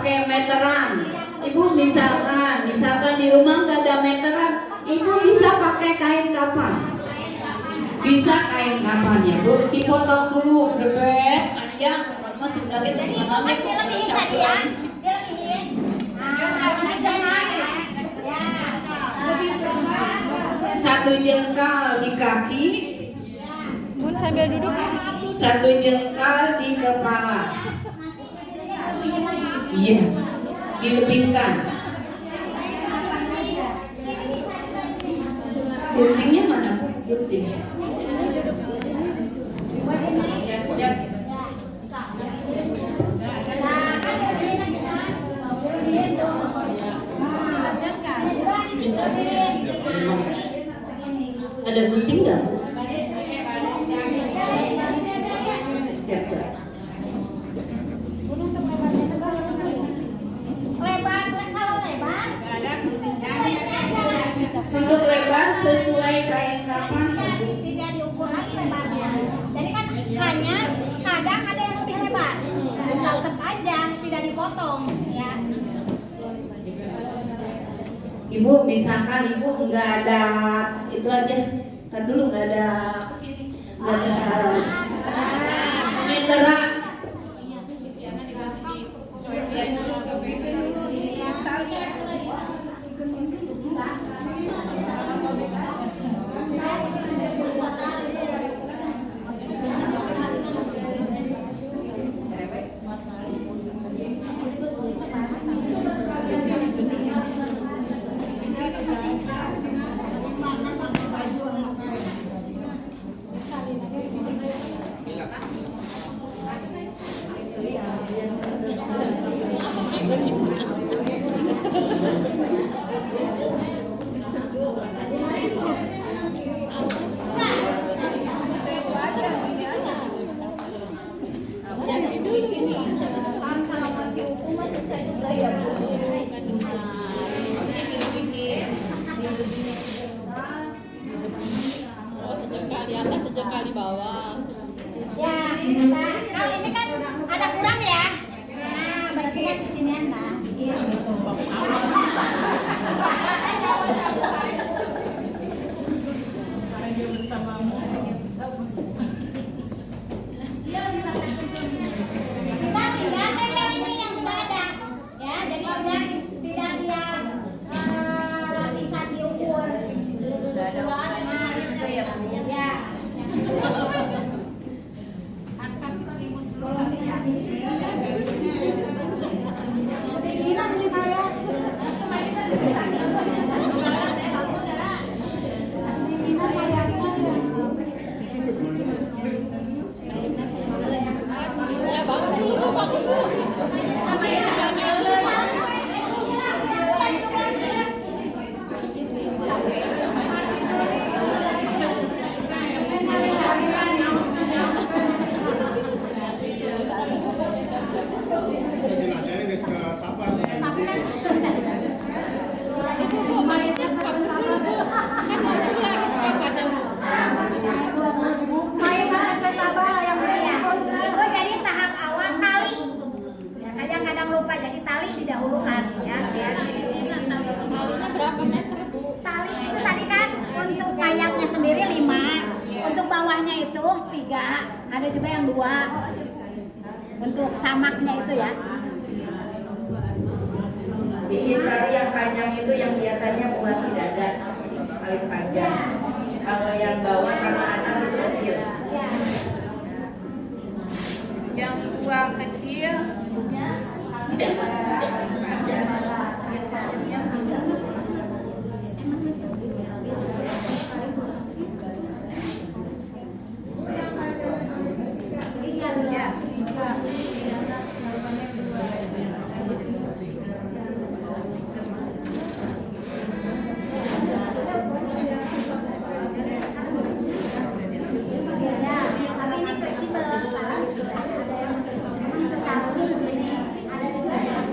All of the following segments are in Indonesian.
pakai meteran. Ibu misalkan di rumah nggak ada meteran, ibu bisa pakai kain kapan? Bisa kain kapan ya Bu? Dipotong dulu, bebek, panjang, masih dari Jadi dilebihin tadi ya, dilebihin. Satu jengkal di kaki, Bun sambil duduk. satu jengkal di kepala. Iya, dilebihkan. Guntingnya mana Bu? Guntingnya. Siap. Ada gunting nggak Bu? Siap. Lebar, kalau lebar, Untuk lebar sesuai kain kapan? tidak diukur lagi lebarnya. Jadi kan hanya kadang ada yang lebih lebar. Tetap aja tidak dipotong ya. Ibu misalkan ibu nggak ada itu aja, kan dulu nggak ada nggak ada meteran. Sejengkal di atas, sejengkal di bawah. Ya, nah, kalau ini kan ada kurang ya. Nah, berarti kan kesinian lah, dikit gitu. Kita tinggal tempel ini yang sudah ada, ya. Jadi tidak dia lapisan diukur. Sudah ada. Ya. Jadi tahap awal tali. Ya, kadang-kadang lupa jadi tali didahulukan ya. Talinya berapa meter Bu? Tali itu tadi kan untuk kayaknya sendiri 5, untuk bawahnya itu 3, ada juga yang 2. Untuk samaknya itu ya. Bikin tali yang panjang itu yang biasanya buat di dada paling panjang. Kalau yang bawah sama atas itu kecil. Ya. Yang buang kecil Tapi ini fleksibel. Ada yang secara ini, ada juga yang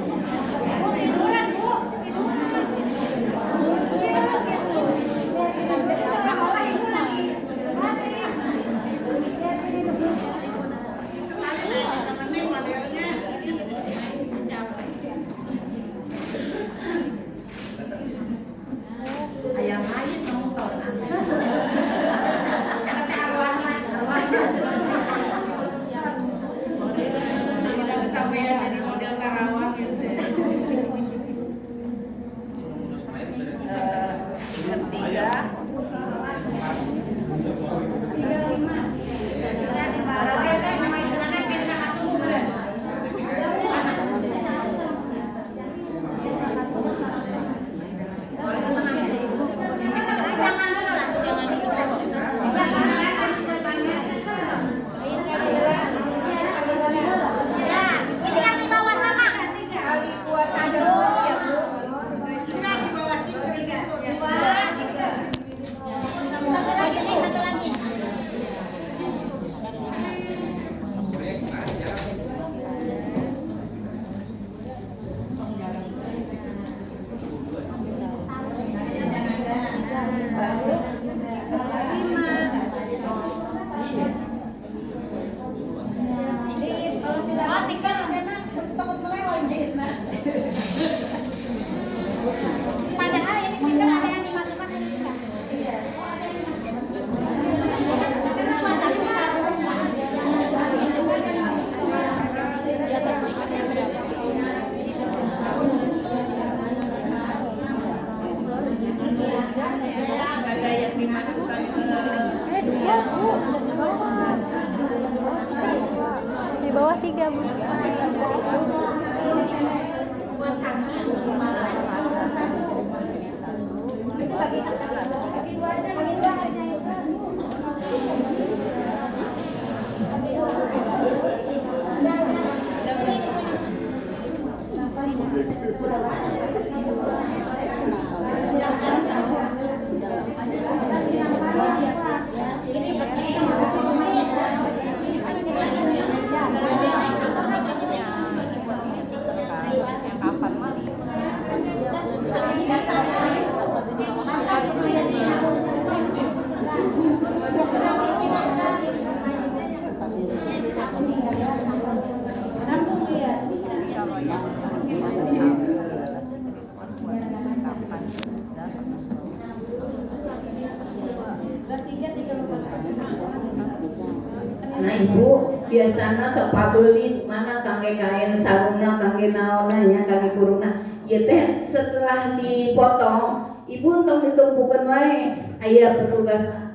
Nah ibu biasanya sok pabeli mana kangge kain sarungna kangge naonna nya kangge kurungna ieu teh setelah dipotong ibu untuk ditumpukeun wae aya petugas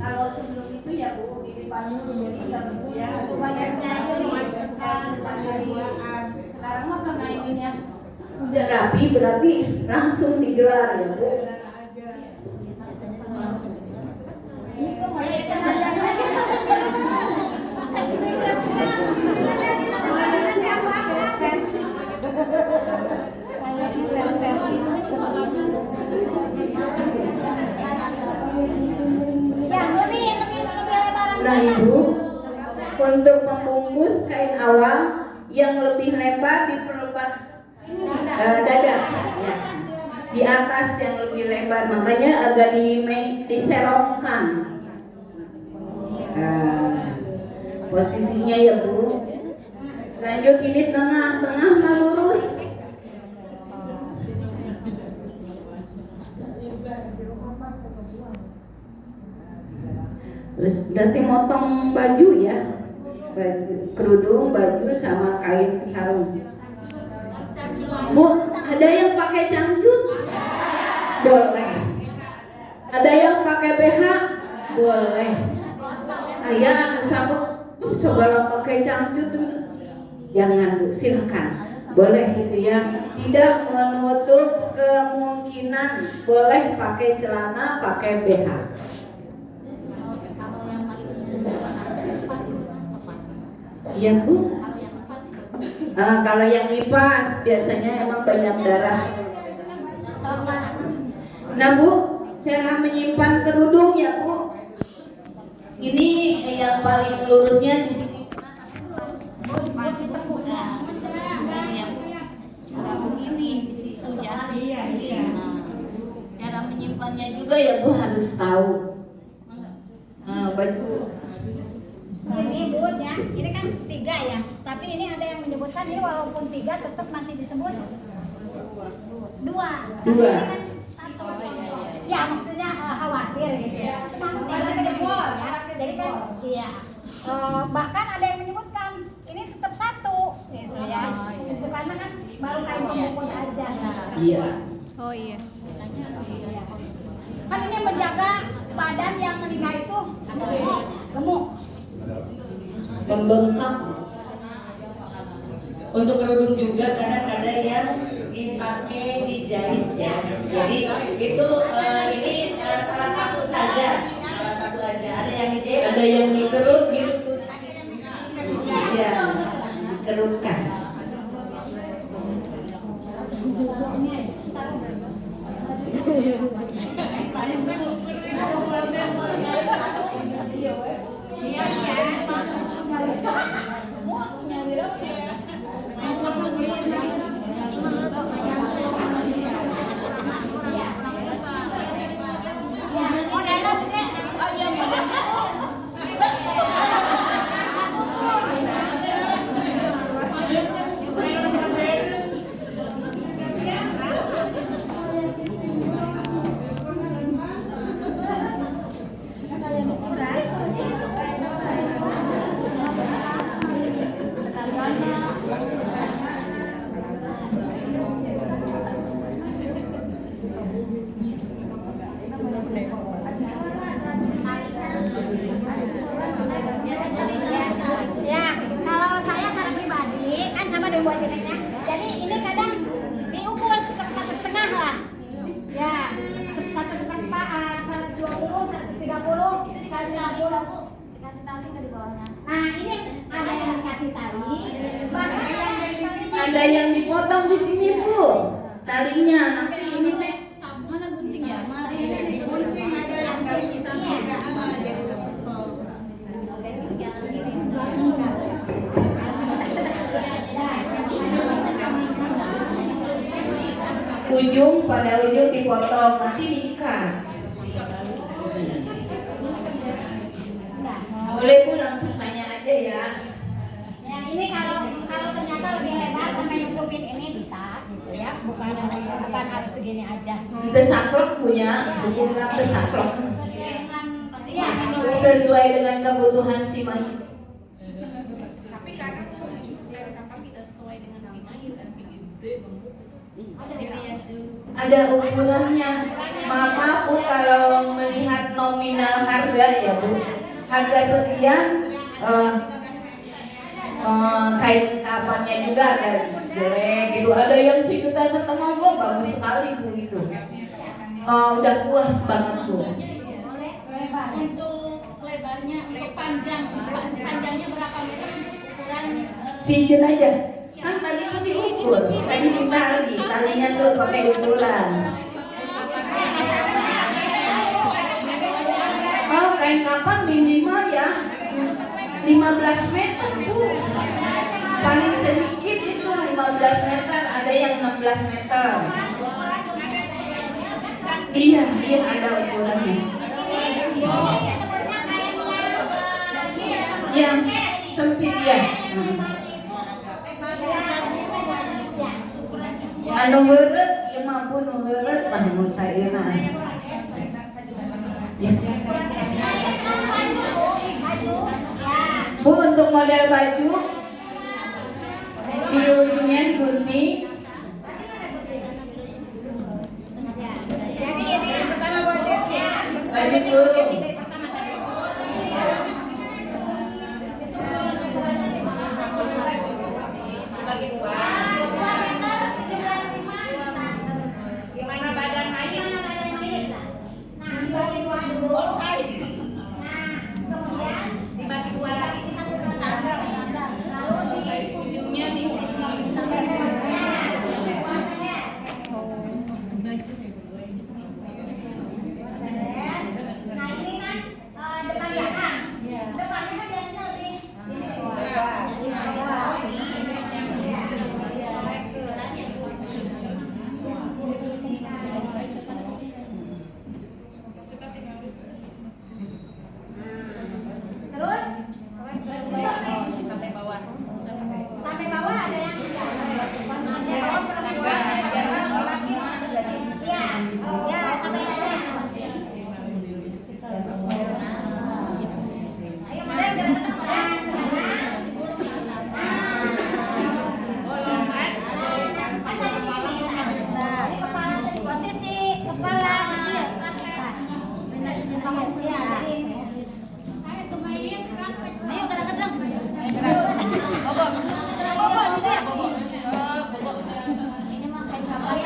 kalau sebelum itu ya bu dilipat dulu jadi sekarang mah karena ininya udah rapi berarti langsung digelar ya bu. Nah ibu, untuk membungkus kain awal yang lebih lebar diperlebar dada ya. Di atas yang lebih lebar makanya agak diserongkan posisinya ya bu. Lanjut ini tengah melurus. Terus nanti motong baju ya, kerudung, baju sama kain sarung. Bu, ada yang pakai cangcut? Boleh. Ada yang pakai BH? Boleh. Aya anu sabuk segala pakai cangcut jangan bu, silakan. Boleh gitu ya. Tidak menutup kemungkinan boleh pakai celana, pakai BH. Iya bu. Kalau yang lipas biasanya emang banyak darah. Nah bu, cara menyimpan kerudung ya bu. Ini yang paling lurusnya di sini. Nggak begini di situ ya. Cara menyimpannya juga ya bu harus tahu. Baju. Ini bu ya, ini kan 3 ya, tapi ini ada yang menyebutkan ini walaupun 3 tetap masih disebut 2. Ini kan 1. Ya maksudnya khawatir gitu ya. Cuma 3 semua ya. Jadi kan iya. Bahkan ada yang menyebutkan ini tetap 1 gitu ya. Itu karena kan baru kain pembungkus aja. Iya. Oh iya. Kan ini menjaga badan yang meninggal itu gemuk. Membengkak. Untuk kerudung juga kadang ada yang dipakai dijahit ya. Jadi itu ini salah satu saja. Ada yang dijahit, ada yang dikerut gitu. Ya, dikerutkan. ada yang dipotong di sini Bu. Talinya nanti ini Mana gunting ya? Mari. Gunting ada yang tadi sampai ujung pada ujung dipotong nanti diikat. Boleh Bu langsung tanya aja ya. Ya ini kalau ternyata lebih lebar sampai nutupin ini bisa gitu ya, bukan harus segini aja. Desaklok punya, buku bilang desaklok. Iya, Sesuai dengan kebutuhan si mayit. Tapi karena biar kapal tidak sesuai dengan si mayit dan tinggi gede gemuk. Ada ukurannya. Maaf Bu kalau melihat nominal harga ya Bu. Harga sekian kain kapannya juga ada jelek gitu. Ada yang 1,5 juta Bu, bagus sekali Bu itu. Udah puas banget Bu. Untuk lebarnya, untuk panjangnya berapa meter untuk ukuran Sinjen aja. Kan tadi tuh diukur, tadi ditali, talinya tuh pakai ukuran. Oh, kain kapan minimal ya 15 meter Bu. Paling sedikit itu 15 meter, ada yang 16 meter. Iya, ada ukurannya. Yang sempit ya. Anu heureut ieu mampu nu heureut mah mun saeuna. Ya. Bu untuk model baju di ujungnya digunting. jadi ini pertama budgetnya Baju dulu. bagi dua? 2 meter 17,5 bisa. Gimana badan mayit? Nah, dibagi 2 dulu. Nah, kemudian Dibagi dua lagi. di satu kotak. Lalu di Ujungnya digunting. Nah ini kan depan belakang. Depannya kan biasanya lebih ini di bawah. Terus Sampai bawah. sampai bawah ada yang iya, ya sampai dada. Ayo modern gerak-gerak modern sekarang. Ini kepala tadi posisi kepala iya. Iya, jadi ayo kadang-kadang. Bobok bisa. Ini mah kain kapal.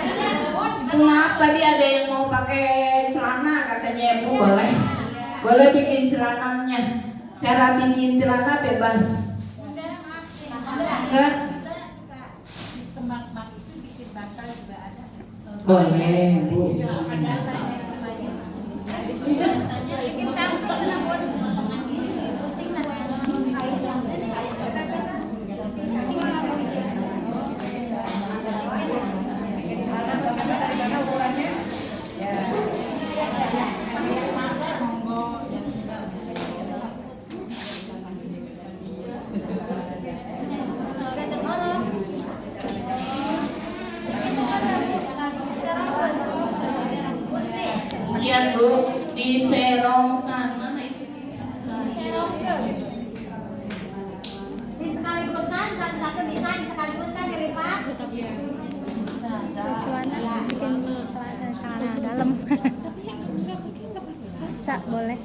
Bu maaf tadi ada yang mau pakai celana katanya Bu boleh. Boleh bikin celananya. Cara bikin celana bebas. Enggak? Boleh Bu. Bikin cantik kenapa? Lihat Bu, diserongkan mana itu? Serongkeun. Disekaligus-kan satu-satu bisa disekaligus-kan dilipat. Celana bikin celana dalam bisa boleh.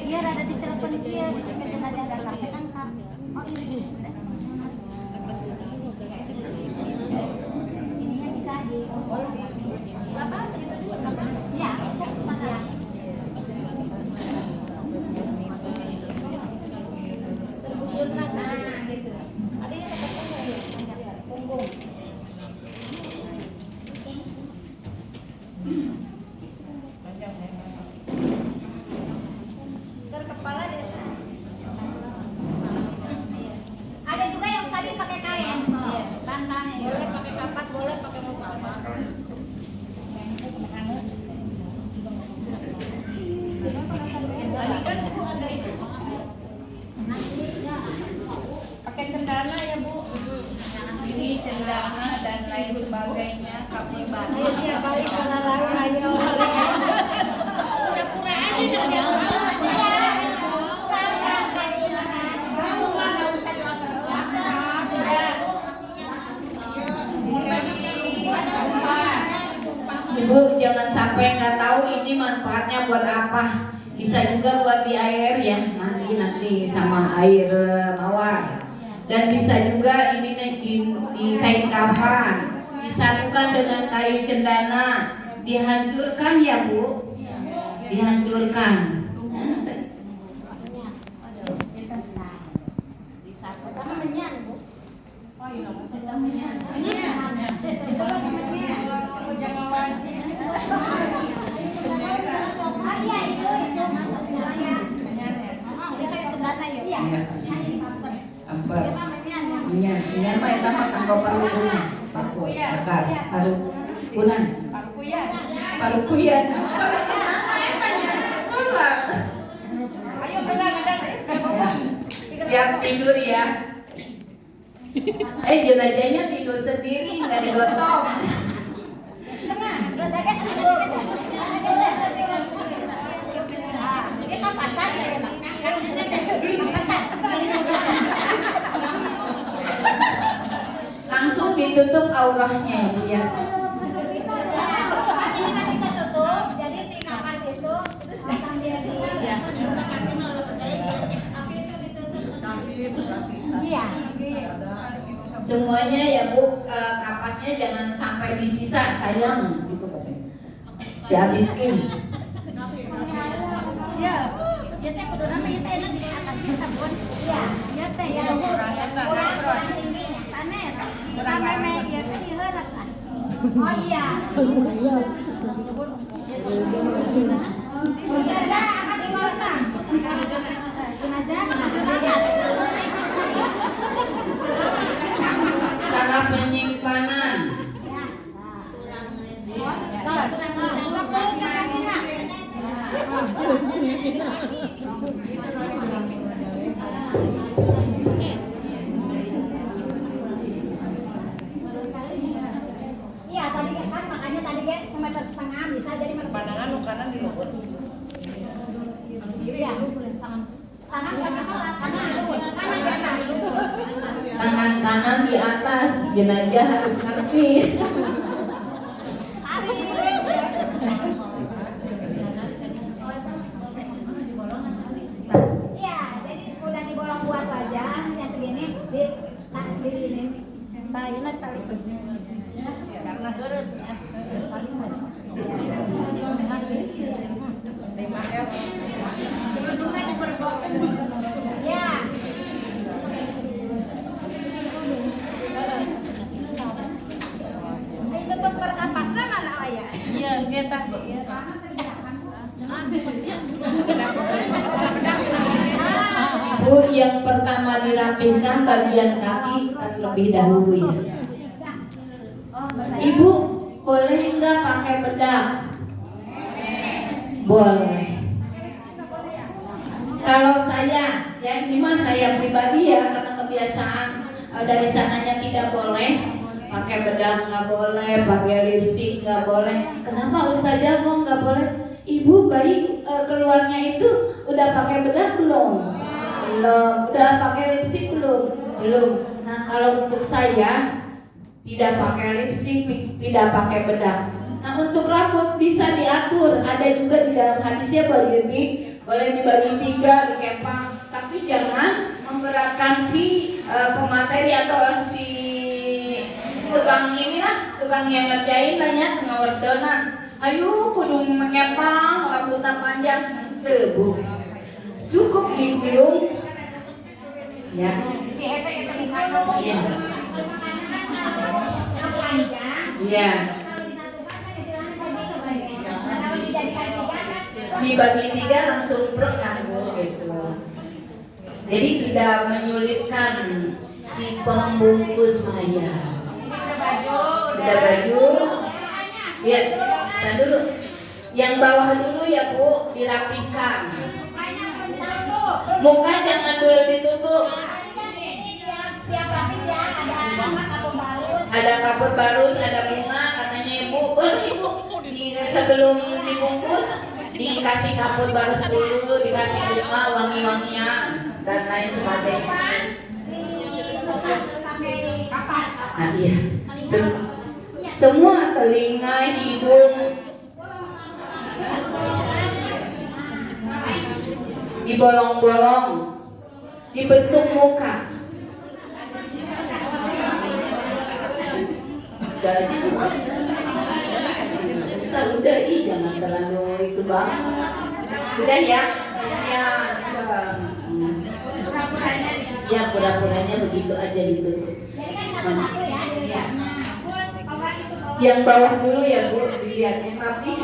Dia ada di telepon dia, bisa kita ada lain sebagainya, kamu Ayo siap balik ke lalu ayo. Pura-pura aja jangan Ibu jangan sampai nggak tahu ini manfaatnya buat apa. Bisa juga buat di air ya, mandi nanti sama air mawar. Dan bisa juga ini di kain kafan, disatukan dengan kayu cendana, dihancurkan ya Bu, dihancurkan. Minyak mah eta mah kanggo parukunan. Parukunan. Parukuyan. Sholat. Ayo pegang. Siap tidur ya. Jelajahnya tidur sendiri nggak digotong. Langsung ditutup aurahnya Bu ya. Ini masih tertutup, jadi si kapas itu sambil Iya. Semuanya ya Bu, kapasnya jangan sampai disisa, sayang gitu katanya. Dihabiskin. Ya, ya teh kudu nama ieu teh enak di atasnya sabun. Iya, ya teh ya. Kurang tingginya. Panes. Kurang meme ieu teh heureut kan. Oh iya. Ada apa di bawah? Sangat penyimpanan. Iya tadi kan makanya tadi kayak semeter setengah bisa jadi Pandangan lu kanan di luhur. Iya, tangan pakai sholat, kanan di atas. Tangan kanan di atas, jenazah harus ngerti. Iya, jadi udah dibolong buat wajah yang segini di sini. Talinya tali. Karena heureut ya. Ya. Itu tuh perkapasnya mana ya? Iya, kita. Bu, yang pertama dirapihkan bagian kaki terlebih dahulu ya. Ibu, boleh nggak pakai bedak? Boleh. Kalau saya, ya ini mah saya pribadi ya, karena kebiasaan dari sananya tidak boleh. Pakai bedak nggak boleh, pakai lipstik nggak boleh. Kenapa Ustazah kok nggak boleh? Ibu bayi keluarnya itu udah pakai bedak belum? Belum. Udah pakai lipstik belum? Belum. Nah kalau untuk saya tidak pakai lipstik, tidak pakai bedak. Nah untuk rambut bisa diatur. Ada juga di dalam hadisnya boleh dibagi 3 dikepang. Tapi jangan memberatkan si pemateri atau si tukang ini lah, tukang yang ngerjain banyak ngewerdonan. Ayo kudu mengepang rambutnya panjang. Bu, cukup digulung ya. Iya. Iya. Dibagi 3 langsung berkambung gitu. Jadi tidak menyulitkan si pembungkusnya. Udah baju. Lihat, kita dulu. Yang bawah dulu ya Bu, dirapihkan. Muka jangan dulu ditutup. Tiap lapis ya, ada kapur barus. Ada kapur barus, ada bunga, katanya ibu. Boleh ibu, sebelum dibungkus dikasih kapur barus dulu, dikasih bunga, wangi-wangian dan lain sebagainya. Pakai kapas. Nah, iya. Semua telinga, hidung dibolong-bolong, dibentuk muka. Udah, jangan terlalu itu banget. Udah ya, ya pura-puranya begitu aja ditutup. Jadi kan satu-satu ya. Ya. Yang bawah dulu ya Bu, dilihatnya rapi.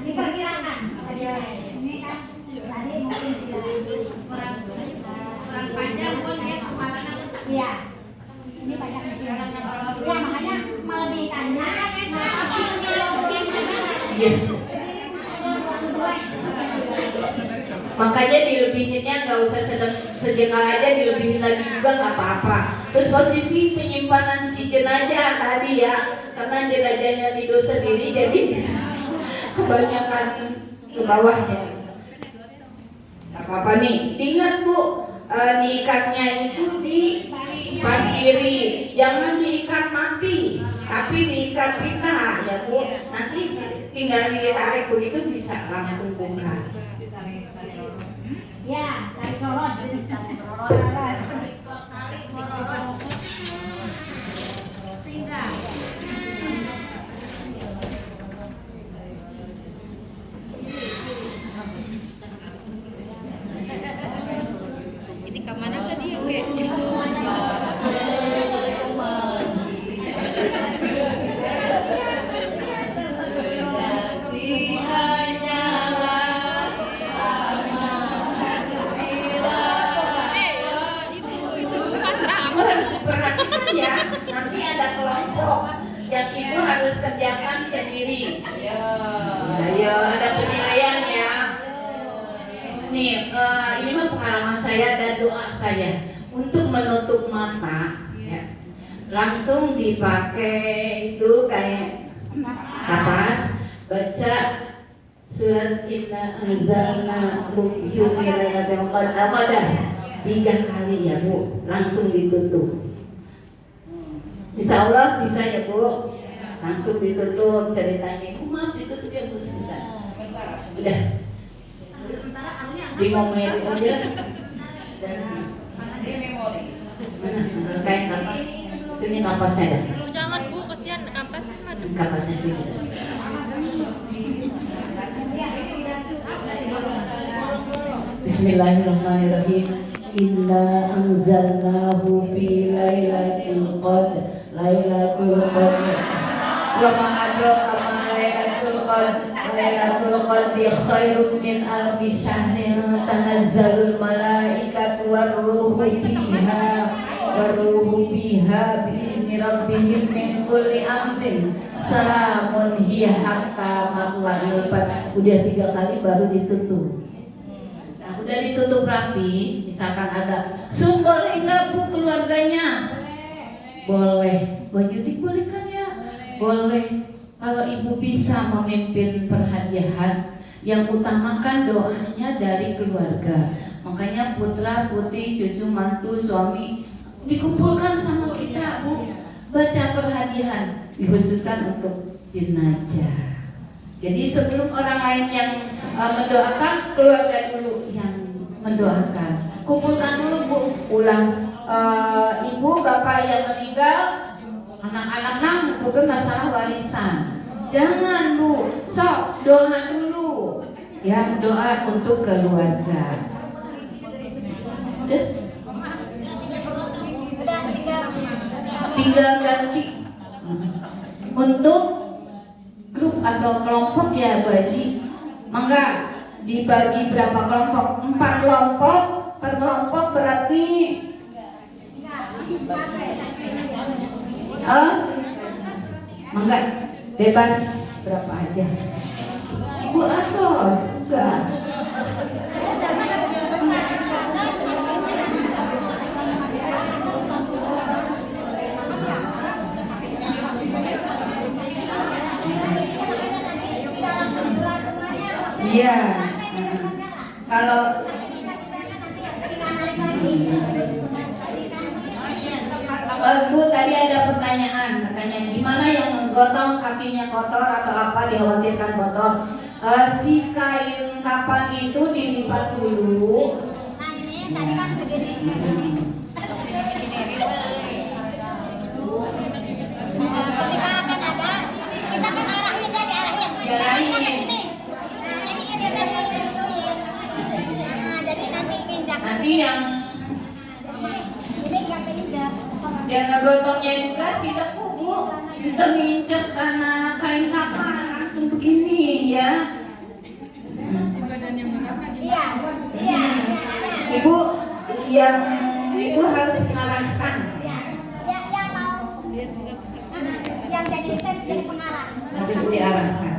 Diperkirakan. Ini kan tadi mungkin bisa Orang panjang pun ya kepalanya. iya. Ini banyak di sini. Ya makanya melebihkannya. Iya. Makanya dilebihinnya nggak usah sejengkal aja, dilebihin lagi juga nggak apa-apa. Terus posisi penyimpanan si jenazah tadi ya, karena jenazahnya tidur sendiri jadi kebanyakan ke bawahnya. Gak apa-apa nih, ingat Bu, diikatnya itu di pas kiri, jangan diikat mati, tapi diikat pita ya Bu. Nanti tinggal ditarik begitu bisa langsung buka. Ya, dari Soros. Ini kemana ke dia ke? Kamu harus diperhatikan ya, nanti ada kelompok yang ibu harus kerjakan sendiri. Ayo, ada penilaian ya. Nih, ini mah pengalaman saya dan doa saya untuk menutup mata. Ya. Langsung dipakai itu kayak kapas, baca surat Inna Anzalna Fi Lailatul Qadar 3 kali ya Bu, langsung ditutup. Insya Allah bisa ya Bu, langsung ditutup. Ceritanya ibu maaf ditutup ya Bu sebentar. Udah. Di memori aja. Dan mana kain apa? Ini napasnya dah. Jangan Bu, kasihan napasnya ada. Napasnya sih. Bismillahirrahmanirrahim. Inna anzalnahu fi lailatul qadr. Lailatul qadr. Wa ma adraka ma lailatul qadr. Lailatul qadri khairun min alfi syahrin. Tanazzalul malaikatu war-ruhu fiha bi'izni rabbihim min kulli amrin. Salamun hiya hatta matla'il fajr. Udah 3 kali baru ditutup. Udah ditutup rapi, misalkan ada boleh enggak Bu keluarganya? Boleh. Baju boleh kan ya? Boleh. Kalau ibu bisa memimpin perhadiahan, yang utamakan doanya dari keluarga. Makanya putra, putri, cucu, mantu, suami dikumpulkan sama kita Bu. Baca perhadiahan dikhususkan untuk jenazah. Jadi sebelum orang lain yang mendoakan, keluarga dulu yang mendoakan. Kumpulkan dulu Bu, ulang ibu bapak yang meninggal, anak-anak namu bukan masalah warisan. Jangan Bu, sok doa dulu. Ya, doa untuk keluarga. Udah Tinggal ganti untuk grup atau kelompok ya Bu Haji. Mangga dibagi berapa kelompok? 4 kelompok. Per kelompok berarti mangga bebas berapa aja. Ibu Atos enggak. Iya. Kalau Bu tadi ada pertanyaan, katanya gimana yang menggotong kakinya kotor atau apa dikhawatirkan kotor. Si kain kapan itu dilipat dulu. Nah ini tadi kan segini gini. Ketika akan ada, kita kan arahin ya, diarahin. Diarahin. Ke sini. Nah jadi ini tadi digituin. Nah jadi nanti nginjak. Nanti yang Ini yang tadi udah. ngegotongnya juga tidak Bu. Kita nginjek karena kain kapan langsung begini ya. Iya, iya, ada. Ibu yang Ibu harus mengarahkan. Ya, yang mau yang jadi pengarah. Harus diarahkan.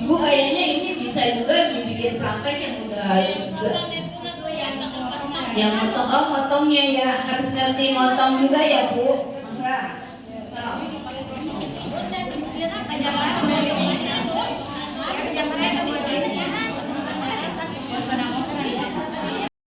Ibu kayaknya ini bisa juga dibikin praktek yang udah juga. Yang motongnya ya harus ngerti motong juga ya Bu. Enggak.